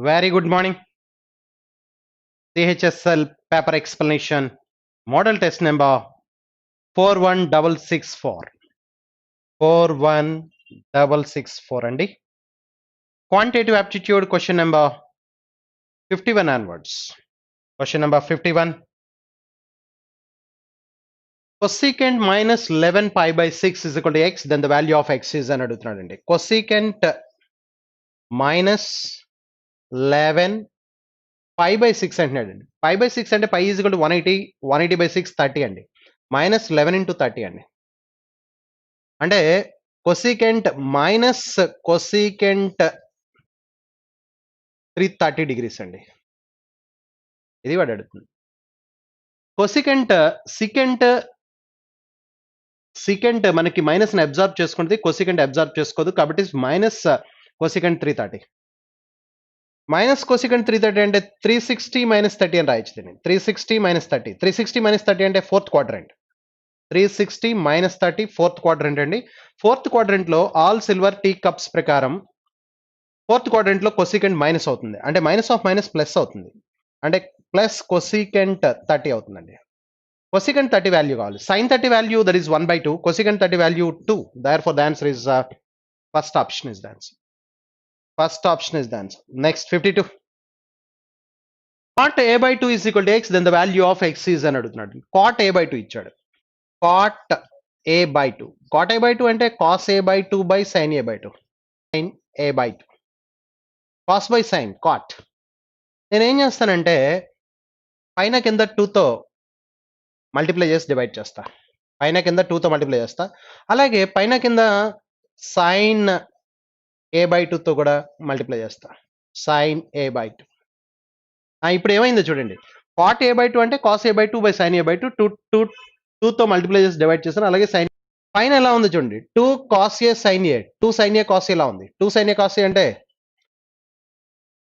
Very good morning. CHSL paper explanation. Model test number 41664. 41664 అండి. Quantitative aptitude question number 51 onwards. Question number 51. Cosecant minus 11 pi by 6 is equal to x, then the value of x is అని అడుగుతున్నాడండి. Cosecant minus 11 pi by 6 అంటున్నాడండి. Pi by 6 అంటే pi is equal to 180 by 6 30 అండి. Minus 11 into 30 అండి. అంటే cosecant minus cosecant 330 degrees అండి. ఇది వాడు అడుగుతుంది. కొసికెంట్ సికెంట్ మనకి మైనస్ ని అబ్జార్బ్ చేసుకుంటుంది, కొసికెంట్ అబ్జార్బ్ చేసుకోదు, కాబట్టి మైనస్ కొసికెంట్ 330. మైనస్ కొసికెంట్ 330 అంటే 360 మైనస్ 30 అని రాయొచ్చు దీన్ని. 360 మైనస్ 30. 360 మైనస్ 30 అంటే fourth quadrant. 360 minus 30 fourth quadrant అండి. ఫోర్త్ క్వాడ్రంట్ లో ఆల్ సిల్వర్ టీ కప్స్ ప్రకారం ఫోర్త్ క్వాడ్రంట్ లో కొసికెంట్ మైనస్ అవుతుంది, అంటే మైనస్ ఆఫ్ మైనస్ ప్లస్ అవుతుంది, అంటే ప్లస్ కొసికెంట్ 30 అవుతుందండి. కొసికెంట్ 30 వాల్యూ కావాలి. Sine 30 value that is 1/2, cosecant 30 value 2. Therefore the answer is first option is the answer. First option is the answer. Next 52. Cot a/2 is equal to x, then the value of x is అని అడుగుతున్నాడు. Cot a/2 ఇచ్చాడు. Cot a/2. Cot a/2 అంటే cos a/2 by sin a/2. Sin a/2. Cos by sin, cot. నేను ఏం చేస్తానంటే పైన కింద 2తో మల్టిప్లై చేసి డివైడ్ చేస్తా. పైన కింద 2తో మల్టిప్లై చేస్తా. అలాగే పైన కింద సైన్ a/2తో కూడా మల్టిప్లై చేస్తా. Sign a/2. ఇప్పుడు ఏమైందో చూడండి. cot a/2 అంటే cos a/2 by sin a/2. 2తో మల్టిప్లై చేసి డివైడ్ చేస్తాను. అలాగే సైన్ పైన ఎలా ఉంది చూడండి. 2 cos a sin a, 2 sin a cos a ఎలా ఉంది. 2 sin a cos a అంటే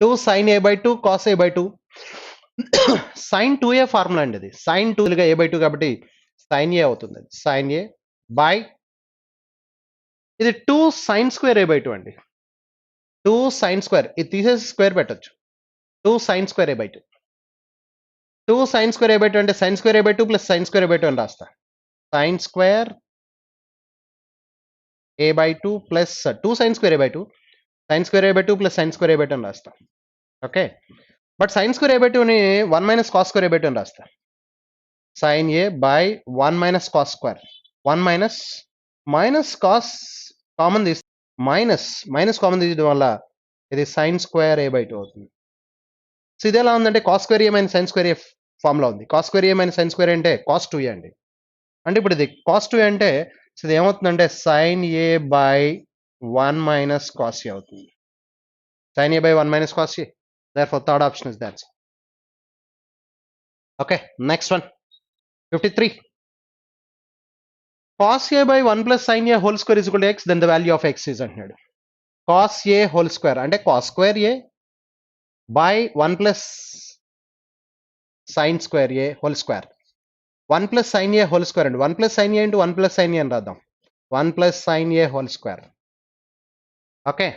2 sin a/2 cos a/2. sin 2a formula అండి ఇది. sin 2 a/2 కాబట్టి sin a అవుతుంది. sin a బై ఇది 2 sin square a/2 అండి. 2 sin square, ఇది తీసేసి స్క్వేర్ పెట్టొచ్చు. 2 sin square a/2. 2 sin square a/2 అంటే sin square a/2 plus sin square a/2 అని రాస్తా. sin square a/2 plus 2 sin square a/2, sin square a/2 plus sin square a/2 అని రాస్తా. Okay, but sin square a/2 ని 1 minus cos square a/2 అని రాస్తా. sin a by 1 minus cos square. 1 minus cos common తీసి minus common తీయడం వల్ల ఇది sin square a/2 అవుతుంది. సో ఇది ఎలా ఉందంటే cos square a minus sin square a formula ఉంది. cos square a minus sin square అంటే cos 2a అండి. అంటే ఇప్పుడు ఇది cos 2a అంటే ఇది ఏమవుతుందంటే sin a by 1 minus cos a అవుతుంది. sin a by 1 minus cos a. Therefore third option is the answer. Okay, next one 53. Cos a by 1 plus sin a whole square is equal to x, then the value of x is అంటున్నాడు. cos a whole square అంటే cos square a by 1 plus sin square a whole square. 1 plus sin a whole square అండి. 1 plus sin a into 1 plus sin a అని రాద్దాం. 1 plus sin a whole square. Okay,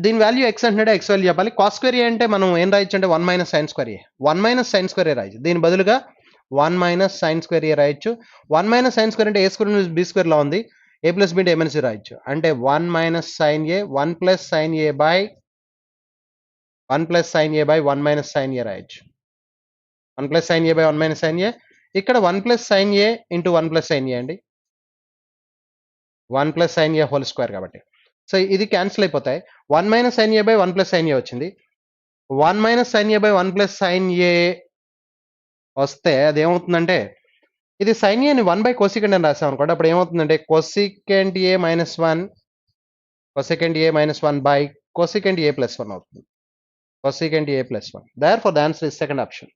దీని value x అంటున్నాడు, x value చెప్పాలి. cos square a అంటే మనం ఏం రాయొచ్చు అంటే 1 minus sin square a. 1 minus sin square a రాయొచ్చు. దీని బదులుగా 1 minus sin square a రాయొచ్చు. 1 minus sin square అంటే a square minus b square లా ఉంది. a plus b అంటే a minus b రాయొచ్చు. అంటే 1 minus sin a 1 plus sin a by 1 plus sin a by 1 minus sin a రాయొచ్చు. 1 plus sin a by 1 minus sin a. ఇక్కడ 1 plus sin a into 1 plus sin a అండి. 1 plus sin a whole square కాబట్టి. So ఇది cancel అయిపోతాయి. 1 minus sin a by 1 plus sin a వచ్చింది. 1 minus sin a by 1 plus sin a వస్తే అది ఏమవుతుందంటే ఇది sin a ని 1 by cosecant అని రాసాం అనుకోండి. అప్పుడు ఏమవుతుందంటే cosecant a minus 1 by cosecant a plus 1 అవుతుంది. cosecant a plus 1. Therefore the answer is second option.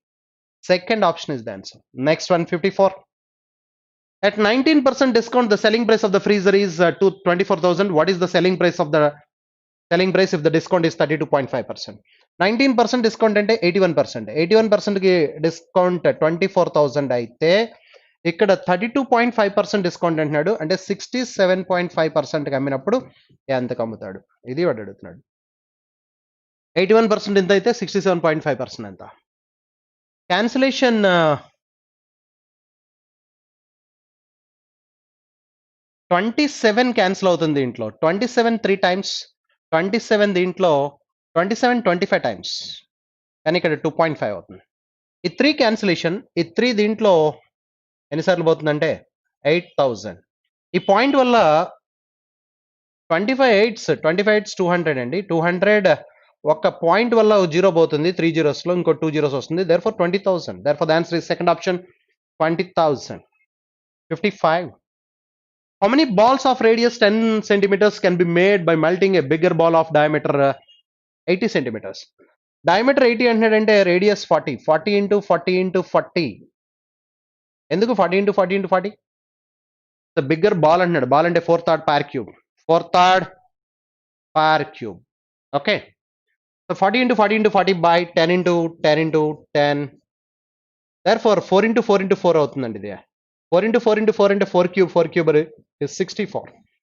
Second option is the answer. Next one 54. At 19% discount, the selling price of the freezer is 24,000. What is the selling price if the discount is 32.5%? 19% discount అంటే 81%. 81% కి discount 24,000 అయితే ఇక్కడ 32.5% discount అంటున్నాడు. అంటే 67.5% అమ్మినప్పుడు ఎంతకు అమ్ముతాడు? ఇది వాడు అడుగుతున్నాడు. 81% ఎంత అయితే 67.5% ఎంత. క్యాన్సిలేషన్ 27 క్యాన్సిల్ అవుతుంది దీంట్లో. 27 3 టైమ్స్, 27 దీంట్లో 27 25 టైమ్స్, కానీ ఇక్కడ 2.5 అవుతుంది. ఈ 3 క్యాన్సిలేషన్, ఈ 3 దీంట్లో ఎన్నిసార్లు పోతుందంటే 8000. ఈ పాయింట్ వల్ల 25 8s 200 అండి. 200 ఒక పాయింట్ వల్ల 0 పోతుంది, 3 zeros లో ఇంకో 2 zeros వస్తుంది. therefore 20,000. therefore the answer is second option, 20,000. 55. How many balls of radius 10 centimeters can be made by melting a bigger ball of diameter 80 centimeters? Diameter 80 అంటే radius 40. 40 into 40 into 40. ఎందుకు 40 into 40 into 40? The bigger ball అంటున్నాడు. Ball అంటే 4 third par cube. 4 third par cube. Okay. So 40 into 40 into 40 by 10 into 10 into 10. Therefore 4 into 4 into 4 అవుతుందండి ఇది. 4 into 4 into 4 into 4 cube is 64.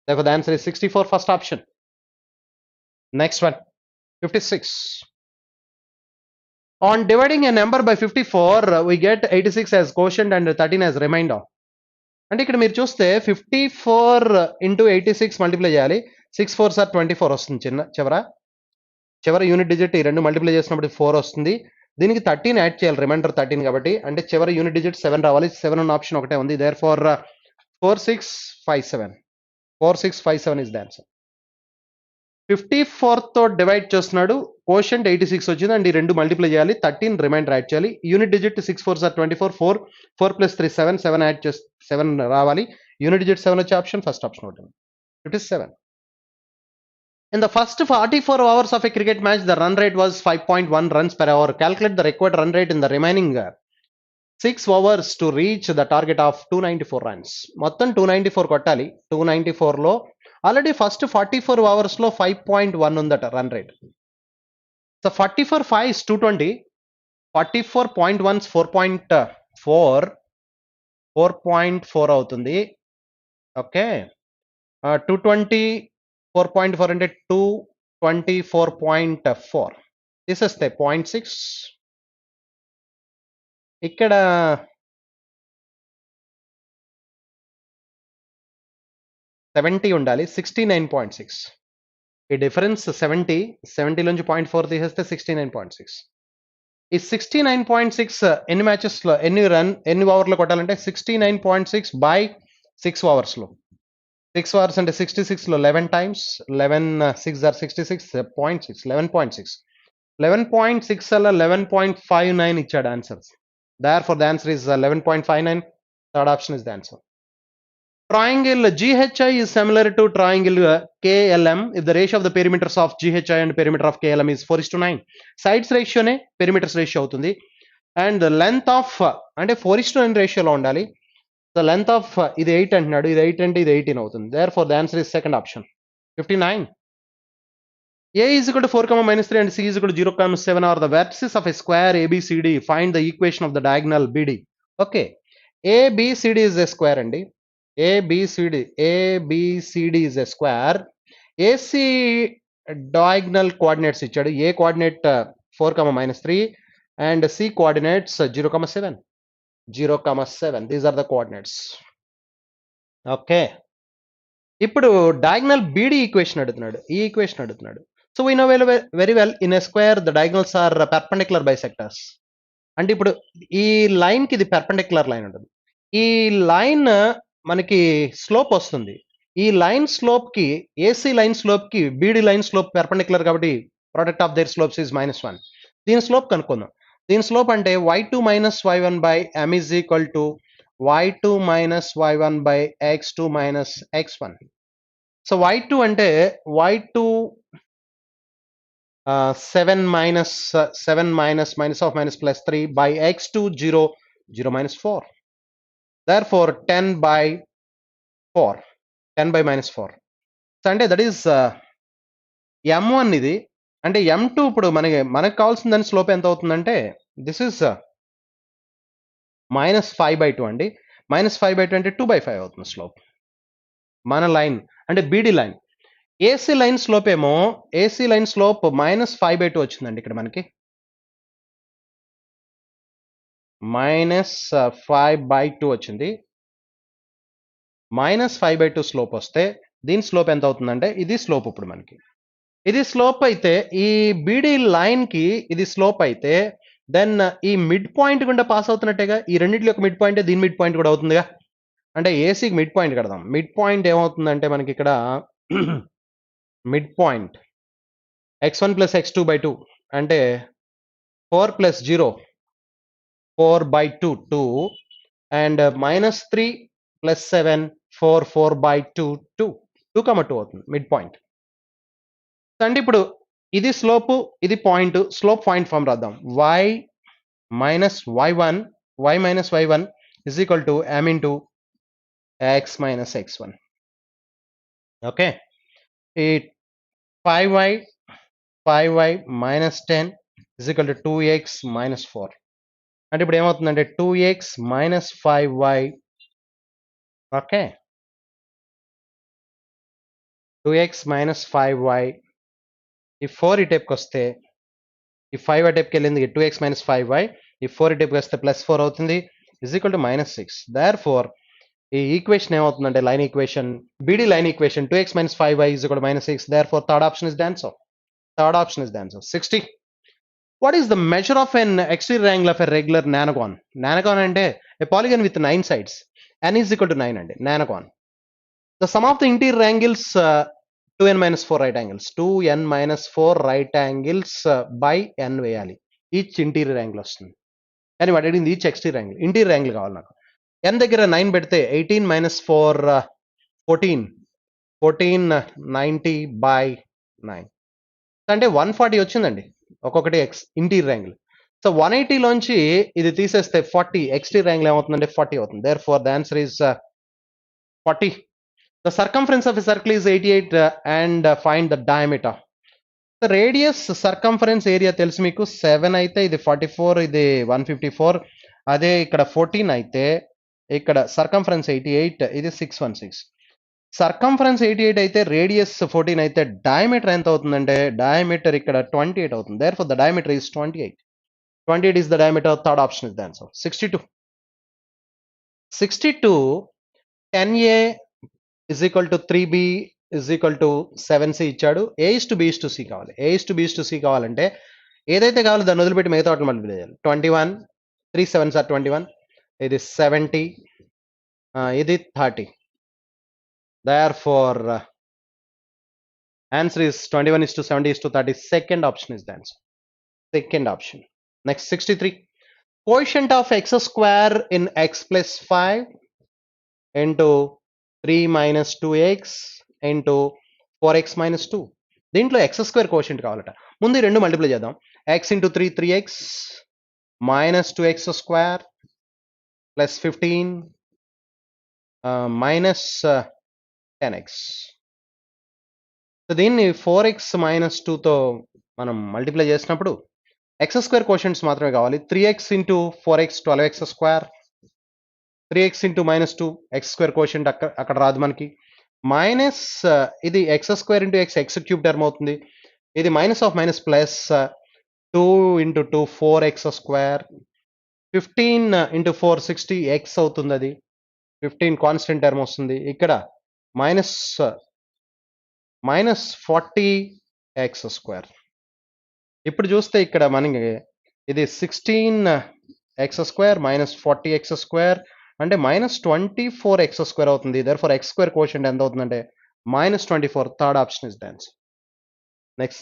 Therefore the answer is 64, first option. Next one, 56. On dividing a number by 54, we get 86 as quotient and 13 as remainder. అంటే ఇక్కడ మీరు చూస్తే 54 into 86 multiply చేయాలి. 6 4s are 24 వస్తుంది చివర unit digit ఈ రెండు multiply చేసినప్పుడు 4 వస్తుంది. దీనికి 13 యాడ్ చేయాలి, రిమైండర్ 13 కాబట్టి. అంటే చివరి యూనిట్ డిజిట్ 7 రావాలి. 7 ఉన్న ఆప్షన్ ఒకటే ఉంది. therefore 4657. 4657 is the answer. 54 తో డివైడ్ చేస్తున్నాడు, కోషంట్ 86 వచ్చింది అండ్ ఈ రెండు మల్టిప్లై చేయాలి, 13 రిమైండర్ యాడ్ చేయాలి. Unit digit 6 4s are 24, 4 plus 3 7, 7 add చేస్తే 7 రావాలి. యూనిట్ డిజిట్ 7 వచ్చే ఆప్షన్ ఫస్ట్ ఆప్షన్ ఉంటుంది. 57. In the first 44 hours of a cricket match, the run rate was 5.1 runs per hour. Calculate the required run rate in the remaining 6 overs to reach the target of 294 runs. మొత్తం 294 కొట్టాలి. 294 లో already first 44 hours లో 5.1 ఉందట run rate. So 44 5 is 220. 44.1 4.4 4.4 అవుతుంది. Okay, 220 4.4 అంటే 224.4 తీసేస్తే 0.6. ఇక్కడ 70 ఉండాలి, 69.6. ఈ డిఫరెన్స్ 70 నుంచి 0.4 తీసేస్తే 69.6. ఈ 69.6 ఎన్ని మ్యాచెస్ లో ఎన్ని ఓవర్లో కొట్టాలంటే 69.6 by 6 ఓవర్స్ లో. 6 అవర్స్ అంటే 66 లో 11 టైమ్స్, 11 6 are 66.6, 11.6. 11.6 అలా 11.59 ఇచ్చాడు answers. therefore the answer is 11.59. third option is the answer. Triangle GHI is similar to triangle KLM if the ratio of the perimeters of GHI and perimeter of KLM is 4:9. Sides ratio ne perimeters ratio అవుతుంది. and the length of అంటే 4:9 ratio లో ఉండాలి. the length of ఇది 8 అంటున్నాడు, ఇది 8 అంటే ఇది 18 అవుతుంది. therefore the answer is second option, 59. A is equal to 4, -3 and C is equal to 0, 7 are the vertices of a square ABCD. Find the equation of the diagonal BD. Okay, ABCD is a square అండి. ABCD is a square. AC diagonal coordinates ఇచ్చాడు. A coordinate 4, -3 and C coordinates 0, 7. These are the coordinates. Okay, ఇప్పుడు diagonal BD equation అడుగుతున్నాడు. ఈ equation అడుగుతున్నాడు. So we know very well in a square the diagonals are perpendicular bisectors. అంటే ఇప్పుడు ఈ line కి ఇది perpendicular లైన్ ఉంటుంది. ఈ లైన్ మనకి స్లోప్ వస్తుంది. ఈ లైన్ స్లోప్ కి AC లైన్ స్లోప్ కి BD లైన్ స్లోప్ పెర్పెండిక్యులర్ కాబట్టి product of their slopes is -1. దీని స్లోప్ కనుక్కుందాం. దీని స్లోప్ అంటే y2 - y1 by m is equal to y2 - y1 by x2 - x1. So y2 అంటే y2 7 minus +3 by x2 0 -4. therefore 10 by 4, 10 by -4. So అంటే that is m1 ఇది. అంటే m2 ఇప్పుడు మనకు కావాల్సిన దాని స్లోప్ ఎంత అవుతుందంటే దిస్ ఇస్ -5/2 అండి. -5/2 అంటే 2/5 అవుతుంది స్లోప్. మన లైన్ అంటే BD line AC line slope ఏమో ఏసీ లైన్ స్లోప్ -5/2 వచ్చిందండి ఇక్కడ మనకి. -5/2 వచ్చింది. -5/2 స్లోప్ వస్తే దీని స్లోప్ ఎంత అవుతుందంటే ఇది స్లోప్ ఇప్పుడు మనకి. ఇది స్లోప్ అయితే ఈ బీడీ లైన్ కి ఇది స్లోప్ అయితే దెన్ ఈ మిడ్ పాయింట్ గుండా పాస్ అవుతున్నట్టేగా. ఈ రెండిట్లో యొక్క మిడ్ పాయింట్ దీని మిడ్ పాయింట్ కూడా అవుతుందిగా. అంటే ఏసీకి మిడ్ పాయింట్ కడదాం. మిడ్ పాయింట్ ఏమవుతుందంటే మనకి ఇక్కడ మిడ్ పాయింట్ x1 + x2/2 అంటే 4 + 0 4/2 2 అండ్ -3 + 7 4/2 2 2, అవుతుంది మిడ్ పాయింట్. అంటే ఇప్పుడు ఇది స్లోప్ ఇది పాయింట్ స్లోప్ పాయింట్ ఫామ్ రాద్దాం. y - y1 is equal to m into x minus x1. Okay. ఈ 5y minus 10 is equal to 2x minus 4. అంటే ఇప్పుడు ఏమవుతుందంటే 2x minus 5y. Okay. 2x minus 5y. ఈ 4 ఈ టైప్కి వస్తే ఈ 5 ఆ టైప్కి వెళ్ళింది 2x minus 5y. ఈ 4 ఈ టైప్కి వస్తే +4 అవుతుంది is equal to -6. Therefore ఈ ఈక్వేషన్ ఏమవుతుందంటే line equation BD line equation 2x minus 5y is equal to -6. Therefore third option is the answer. 60. What is the measure of an exterior angle of a regular nanogon? Nanogon అంటే a polygon with 9 sides. N is equal to 9 అండి nanogon. The sum of the interior angles 2n minus 4 right angles. 2n minus 4 right angles by n వేయాలి. Each interior angle వస్తుంది. కానీ వాడు అడిగింది each exterior angle. Interior angle కావాలి నాకు. n దగ్గర 9 పెడితే 18 minus 4 14 90 by 9 అంటే 140 వచ్చిందండి ఒక్కొక్కటి ఇంటీరియర్ యాంగిల్. సో 180 లోంచి ఇది తీసేస్తే 40 ఎక్స్టీరియర్ యాంగిల్ ఏమవుతుందంటే 40 అవుతుంది. Therefore the answer is 40. The circumference of a circle is 88 and find the diameter. Radius circumference area తెలుసు మీకు 7 అయితే ఇది 44 ఇది 154. అదే ఇక్కడ 14 అయితే ఇక్కడ సర్కంఫరెన్స్ 88 ఇది 616. సర్కంఫరెన్స్ 88 అయితే రేడియస్ 14 అయితే డయామీటర్ ఎంత అవుతుందంటే డయామీటర్ ఇక్కడ 28 అవుతుంది. Therefore the diameter is 28. 28 is the diameter. Third option is the answer. 62. 10a is equal to 3b is equal to 7c ఇచ్చాడు. a is to b is to c కావాలి. a is to b is to c కావాలంటే ఏదైతే కావాలో దాన్ని వదిలిపెట్టి మిగతా వాటిని multiply చేయాలి. 21 3 7s are 21. ఇది 70 ఇది 30. Therefore answer is 21 is to 70 is to 30. Second option is the answer. Second option. Next 63. Quotient of x square in x plus 5 into 3 minus 2x into 4x minus 2. దీంట్లో x square quotient కావాలట. ముందు ఈ రెండు multiply చేద్దాం. x into 3 3x minus 2x square plus 15 minus 10x. So దీన్ని 4x minus 2తో మనం multiply చేసినప్పుడు x square quotients మాత్రమే కావాలి. 3x into 4x 12x square. 3x into -2 x square quotient అక్కడ రాదు మనకి. మైనస్ ఇది x square into x cube term అవుతుంది. ఇది minus of minus plus 2 into 2 4x square. 15 into 4 60 x అవుతుంది. అది 15 కాన్స్టెంట్ టర్మ్ వస్తుంది. ఇక్కడ మైనస్ 40 x square. ఇప్పుడు చూస్తే ఇక్కడ మనకి ఇది 16x square minus 40x square అంటే -24x square అవుతుంది. therefore x square quotient ఎంత అవుతుందంటే -24. Third option is the answer. Next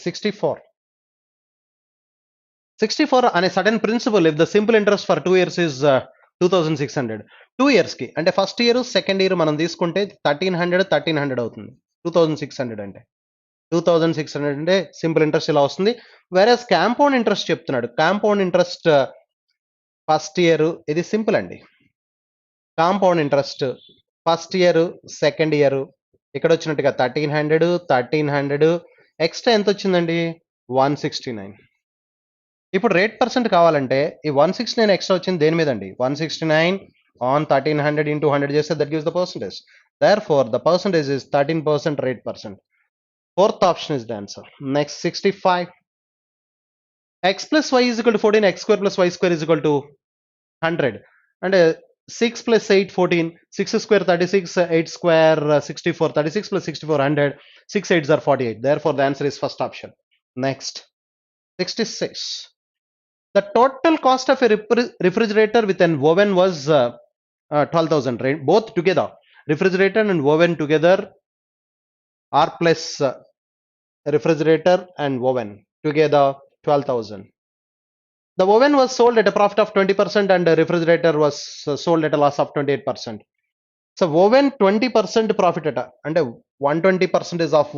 64 అనే certain principal if the simple interest for 2 years is 2600. 2 years కి అంటే ఫస్ట్ ఇయర్ సెకండ్ ఇయర్ మనం తీసుకుంటే 1300 అవుతుంది. 2600 అంటే 2600 అంటే సింపుల్ ఇంట్రెస్ట్ ఇలా వస్తుంది. వేరేస్ కాంపౌండ్ ఇంట్రెస్ట్ చెప్తున్నాడు. కాంపౌండ్ ఇంట్రెస్ట్ ఫస్ట్ ఇయర్ ఇది సింపుల్ అండి. Compound interest first year second year ఇక్కడ వచ్చినట్టుగా 1300 ఎక్స్ట్రా ఎంత వచ్చిందండి 169. ఇప్పుడు రేట్ పర్సెంట్ కావాలంటే ఈ 169 ఎక్స్ట్రా వచ్చింది దేని మీద అండి 169 on 1300 into 100 చేస్తే that gives the percentage. Therefore the percentage is 13% rate percent. Fourth option is the answer. Next 65. X plus y is equal to 14, x square plus y square is equal to 100. And 6 plus 8, 14, 6 square 36, 8 square 64, 36 plus 64, 100, 6 8s are 48. Therefore, the answer is first option. Next, 66. The total cost of a refrigerator with an oven was 12,000, right? Both together, refrigerator and oven together, R plus refrigerator and oven together 12,000. The oven was sold at a profit of 20% and the refrigerator was sold at a loss of 28%. So oven 20% profit at and 120% is of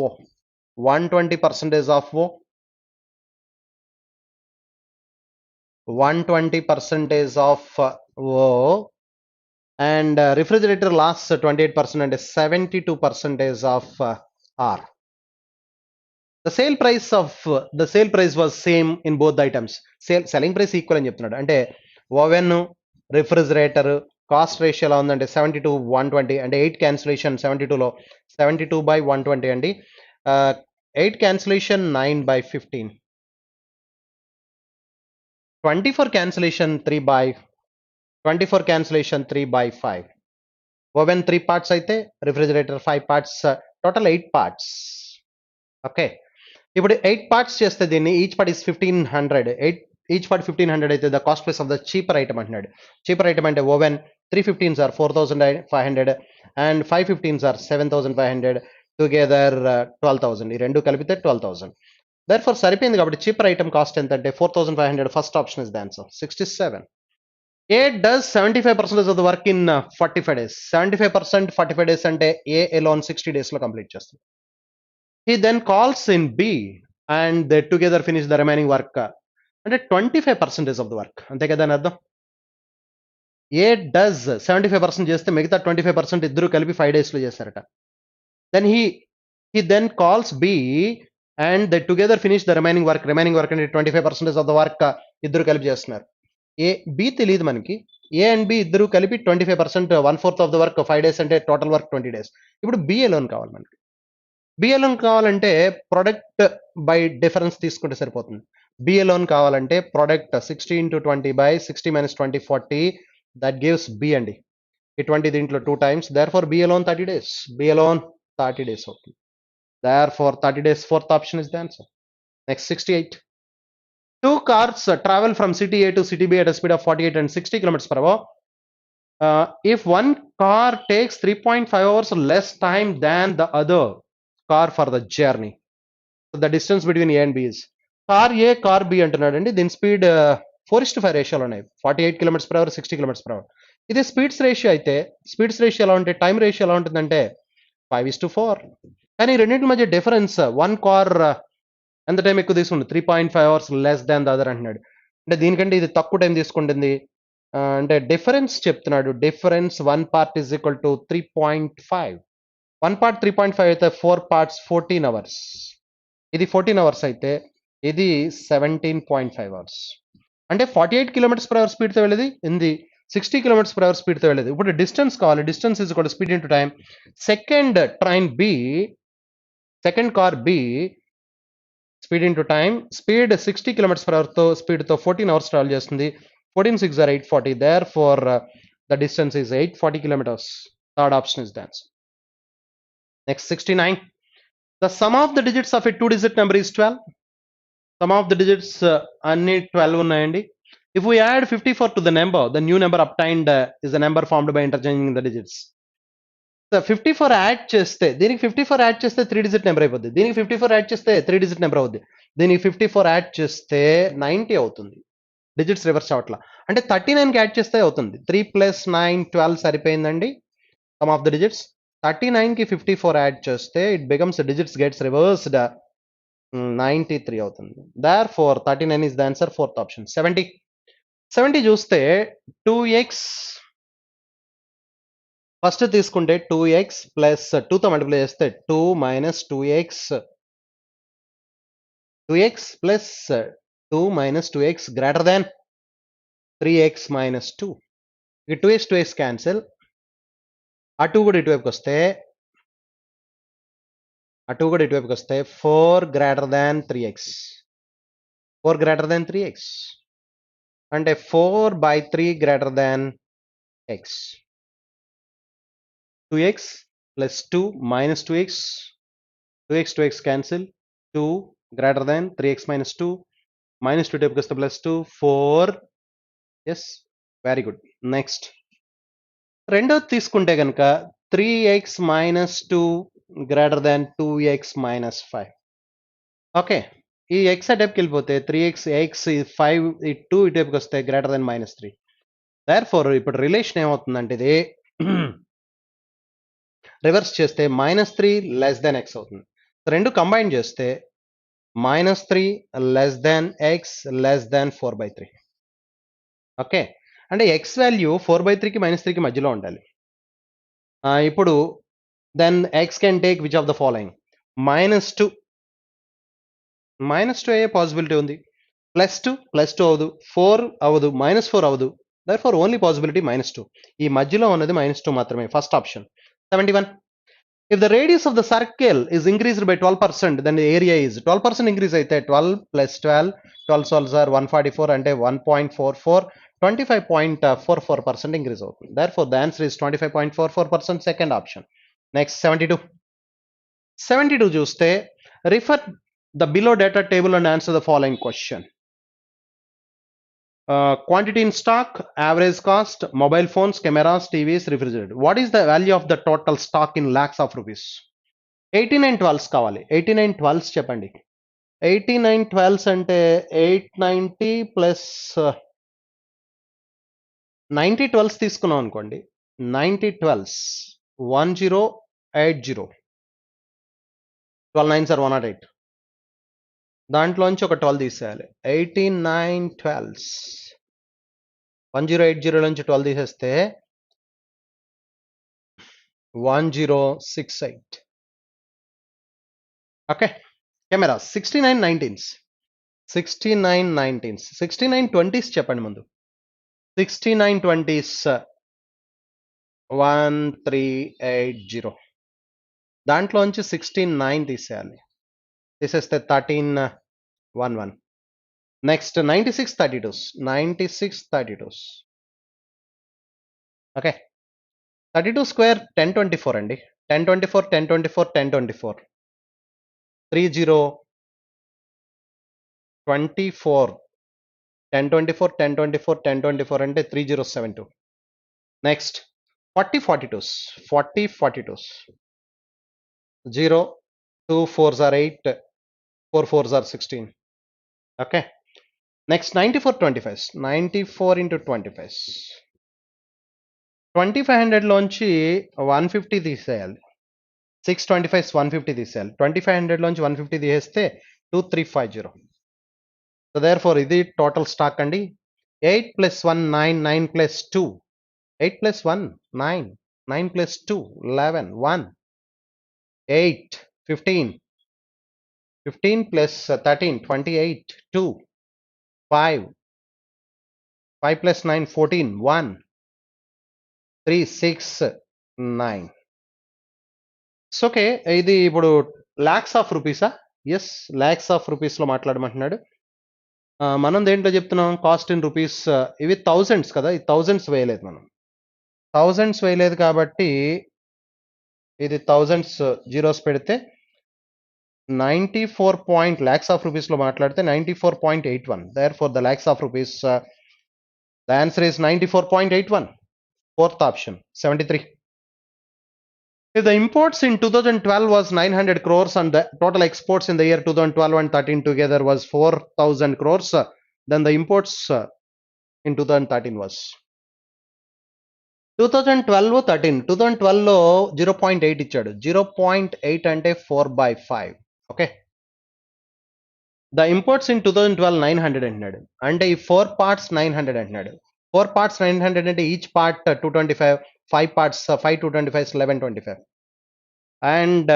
120% is of 120% is of O, and refrigerator loss 28% and 72% is of R. The sale price was same in both the items. Selling price equal అని చెప్తున్నాడు. అంటే oven refrigerator cost ratio ఎలా ఉందంటే 72 120 అంటే 8 cancellation 72లో 72/120 అండి. 8 cancellation 9/15, 24 cancellation 3/5. Oven 3 parts అయితే refrigerator 5 parts, total 8 parts. Okay, ఇప్పుడు 8 parts చేస్తే దీన్ని each part is 1500. Each part 1500 అయితే the cost price of the cheaper item అంటున్నాడు. చీపర్ ఐటమ్ అంటే oven 3 15s are 4500 and 5 15s are 7500, together 12,000. ఈ రెండు కలిపితే 12,000. Therefore సరిపోయింది కాబట్టి చీపర్ ఐటమ్ కాస్ట్ ఎంత అంటే 4500. First option is the answer. 67. A does 75% of the work in 45 days. 75% 45 days అంటే A alone 60 days లో కంప్లీట్ చేస్తుంది. He then calls in B and they together finish the remaining work. అంటే 25% of the work. అంతే కదా అని అర్థం. A does 75% చేస్తే మిగతా 25% ఇద్దరు కలిపి 5 days లో చేస్తారట. Then he then calls B and they together finish the remaining work. Remaining work అంటే 25% of the work ఇద్దరు కలిపి చేస్తున్నారు. B తెలియదు మనకి. A and B ఇద్దరు కలిపి 25%, 1/4 of the work 5 days అంటే టోటల్ వర్క్ 20 days. ఇప్పుడు B alone కావాలి మనకి. B alone కావాలంటే ప్రొడక్ట్ బై డిఫరెన్స్ తీసుకుంటే సరిపోతుంది. B alone కావాలంటే product 60 into 20/60 minus 20 40, that gives B అండి. ఈ 20 దీంట్లో 2 times, therefore B alone 30 days. B alone 30 days అవుతుంది. Therefore 30 days, fourth option is the answer. Next 68. Two cars travel from city A to city B at a speed of 48 and 60 kilometers per hour. If one car takes 3.5 hours less time than the other car for the journey, so the distance between A and B is. Car A, car B అంటున్నాడండి. దీని speed 4:5 రేషియోలో ఉన్నాయి. 48 kilometers per hour, 60 kilometers per hour. ఇది speeds ratio అయితే speeds ratio ఎలా ఉంటే time ratio ఎలా ఉంటుందంటే 5:4. కానీ రెండింటి మధ్య డిఫరెన్స్ వన్ కార్ ఎంత టైం ఎక్కువ తీసుకుంటుంది, 3.5 hours less than the other అంటున్నాడు. అంటే దీనికంటే ఇది తక్కువ టైం తీసుకుంటుంది. అంటే డిఫరెన్స్ చెప్తున్నాడు. Difference one part is equal to 3.5. One part 3.5 అయితే 4 parts 14 hours. ఇది 14 hours అయితే ఇది 17.5 hours. అంటే 48 kilometers per hour స్పీడ్తో వెళ్ళేది, ఇది 60 kilometers per hour స్పీడ్తో వెళ్ళేది. ఇప్పుడు డిస్టెన్స్ కావాలి. Distance is equal to speed into time. Second car B speed into time. Speed 60 kilometers per hour తో స్పీడ్తో 14 hours ట్రావెల్ చేస్తుంది. 14 6 are 840. Therefore the distance is 840 kilometers. Third option is the answer. Next 69. The sum of the digits of a 2-digit number is 12. Sum of the digits అన్ని 12 ఉన్నాయండి. If we add 54 to the number, the new number obtained is the number formed by interchanging the digits. So 54 add చేస్తే దీనికి 54 add చేస్తే 3-digit number అయిపోద్ది. దీనికి 54 add చేస్తే 3-digit number అవుద్ది. దీనికి 54 యాడ్ చేస్తే 90 అవుతుంది. డిజిట్స్ రివర్స్ అవట్లా. అంటే 39కి యాడ్ చేస్తే అవుతుంది. 3 + 9 12 సరిపోయిందండి. సమ్ ఆఫ్ ద డిజిట్స్ 39కి 54 యాడ్ చేస్తే it becomes digits gets reversed 93 అవుతుంది. Therefore 39 is the answer. Fourth option. 70 చూస్తే 2x ఫస్ట్ తీసుకుంటే 2x ప్లస్ 2తో మల్టిప్లై చేస్తే 2 minus 2x plus 2 minus 2x greater than 3x minus 2. ఈ 2x క్యాన్సిల్. ఆ 2 కూడా ఇటువైపుకి వస్తే ఆ 2 కూడా ఇటువైపుకి వస్తే 4 greater than 3x 4 greater than 3x అంటే 4/3 greater than x 2x plus 2 minus 2x 2x cancel 2 greater than 3x minus 2 minus 2 type వస్తే plus 2 4 yes very good next రెండోది తీసుకుంటే కనుక 3x minus 2 greater than 2x minus 5 okay ఈ x అటెప్కి వెళ్ళిపోతే 3x x 5 ఈ 2 ఇటెప్కి వస్తే greater than -3 therefore ఇప్పుడు relation ఏమవుతుందంటే ఇది రివర్స్ చేస్తే -3 లెస్ దెన్ x అవుతుంది రెండు కంబైన్ చేస్తే -3 less than x less than 4/3 okay అంటే x వాల్యూ 4/3కి -3కి మధ్యలో ఉండాలి ఇప్పుడు then x can take which of the following -2 అయ్యే పాసిబిలిటీ ఉంది +2 అవదు 4 అవదు -4 అవదు therefore ఓన్లీ పాసిబిలిటీ -2 ఈ మధ్యలో ఉన్నది -2 మాత్రమే first option 71 if the radius of the circle is increased by 12% then the area is 12% increase అయితే 12 plus 12 sols are 144 అంటే 1.44 25.44% increase అవుతుంది therefore the answer is 25.44% second option next 72 చూస్తే refer the below data table and answer the following question quantity in stock, average cost, mobile phones, cameras, TVs, refrigerator. What is the value of the total stock in lakhs of rupees? 89 12s కావాలి 89 12s చెప్పండి 89 12s అంటే 890 plus 90 12s తీసుకున్నాం అనుకోండి 90 12s 1080 12 9s are 108 దాంట్లోంచి ఒక 12 తీసేయాలి 89 12s 1080 నుంచి 12 తీసేస్తే 1068 okay cameras 69 19s 69 19s 69 20s చెప్పండి ముందు 69 20s 1380 దాంట్లోంచి 69 తీసేయాలి తీసేస్తే 1311 next 96 32s 96 32s okay 32 square 1024 అండి 1024 1024 1024 30 24 1024 1024 1024 అంటే 3072 next 40 42s 40 42s 0 2 4s are 8 4 4s are 16 okay next 94 25s 94 into 25s 2500 లోంచి 150 తీసేయాలి 625 150 తీసేయాలి 2500 లోంచి 150 తీసేస్తే 2350 సో therefore ఇది టోటల్ స్టాక్ అండి 8 plus 1 9 9 plus 2 8 plus 1 9 9 plus 2 11 1 8 15 15 plus 13 28 2 5 5 plus 9 14 1 3 6 9 so okay ఇది ఇప్పుడు లాక్స్ ఆఫ్ రూపీసా ఎస్ లాక్స్ ఆఫ్ రూపీస్లో మాట్లాడమంటున్నాడు మనం దేంట్లో చెప్తున్నాం కాస్ట్ ఇన్ రూపీస్ ఇవి థౌజండ్స్ కదా ఈ థౌజండ్స్ వేయలేదు మనం థౌజండ్స్ వేయలేదు కాబట్టి ఇది థౌజండ్స్ జీరోస్ పెడితే 94 lakhs of rupees లో మాట్లాడితే 94.81 therefore the lakhs of rupees the answer is 94.81 fourth option 73 if the imports in 2012 was 900 crores and the total exports in the year 2012 and 13 together was 4000 crores then the imports in 2013 was 2012 లో 0.8 ఇచ్చాడు 0.8 అంటే 4/5 okay the imports in 2012 900 అంటున్నాడు అంటే ఈ 4 parts 900 అంటున్నాడు 4 parts 900 అంటే each part 225 5 parts 5 225 1125 and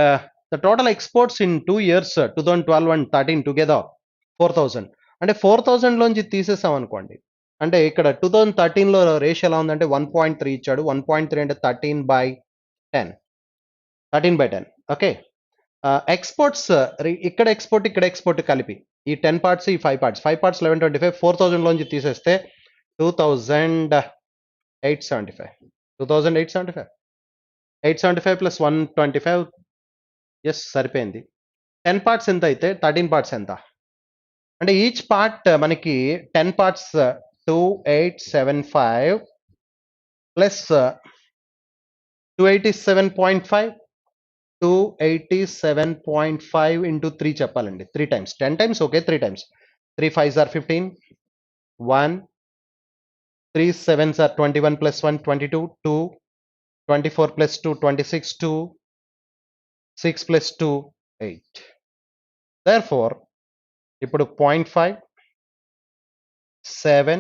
the total exports in 2 years 2012 and 13 together 4000 అంటే 4000 లోంచి తీసేసాం అనుకోండి అంటే ఇక్కడ 2013 లో రేషియో ఎలా ఉందంటే 1.3 ఇచ్చాడు 1.3 అంటే 13/10 ఓకే ఎక్స్పోర్ట్స్ ఇక్కడ ఎక్స్పోర్ట్ కలిపి ఈ 10 పార్ట్స్ ఈ 5 పార్ట్స్ 1125 4000 లోంచి తీసేస్తే 2875 2875 875 ప్లస్ 125 ఎస్ సరిపోయింది 10 పార్ట్స్ ఎంత అయితే 13 పార్ట్స్ ఎంత అంటే ఈచ్ పార్ట్ మనకి 10 పార్ట్స్ 2875 ప్లస్ 287.5 287.5 into 3 చెప్పాలండి 3 times 10 times okay 3 times 3 5s are 15 1 3 7s are 21 plus 1 22 2 24 plus 2 26 2 6 plus 2 8 therefore ఇప్పుడు 0.5 7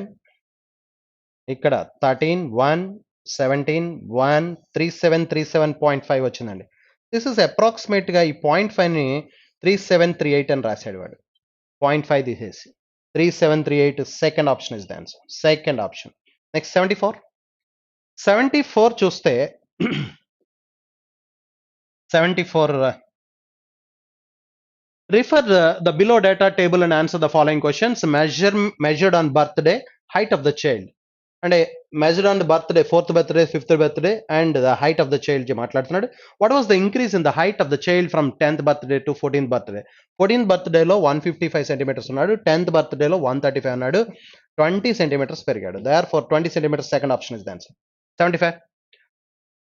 ఇక్కడ 13 1 17 1 3737.5 వచ్చిందండి దిస్ ఇస్ అప్రాక్సిమేట్ గా ఈ 0.5 ని 3738 అని రాశాడు వాడు 0.5 తీసేసి 3738 second option is the answer second option next 74 చూస్తే 74 refer the below data table and answer the following questions measured on birthday height of the child అంటే measured on the birthday 4th birthday 5th birthday and the height of the child మాట్లాడుతున్నాడు what was the increase in the height of the child from 10th birthday to 14th birthday 14th బర్త్డేలో 155 centimetres ఉన్నాడు 10th బర్త్డేలో 135 ఉన్నాడు 20 centimetres పెరిగాడు therefore 20 centimetres second option is the answer 75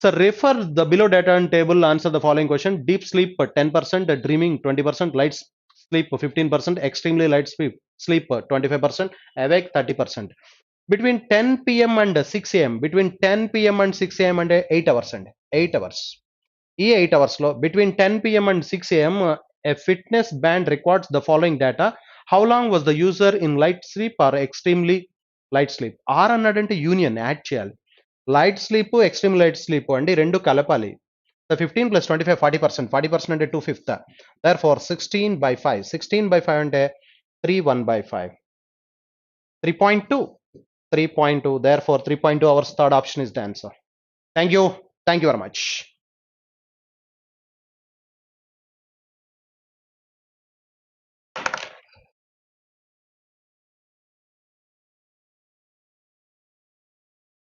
so refer the below data and table answer the following question deep sleep 10% dreaming 20% light sleep 15% extremely light sleep 25% awake 30% between 10 p.m. and 6 a.m. between 10 p.m. and 6 a.m. and 8 hours and 8 hours ఈ 8 hours లో between 10 p.m. and 6 a.m. a fitness band records the following data how long was the user in light sleep or extremely light sleep r అన్నాడంటే union add చేయాలి light sleep extreme light sleep అండి రెండు కలపాలి the 15 plus 25 40% అంటే 2/5 therefore 16/5 అంటే 3/1/5 3.2 3.2 therefore 3.2 our third option is the answer thank you very much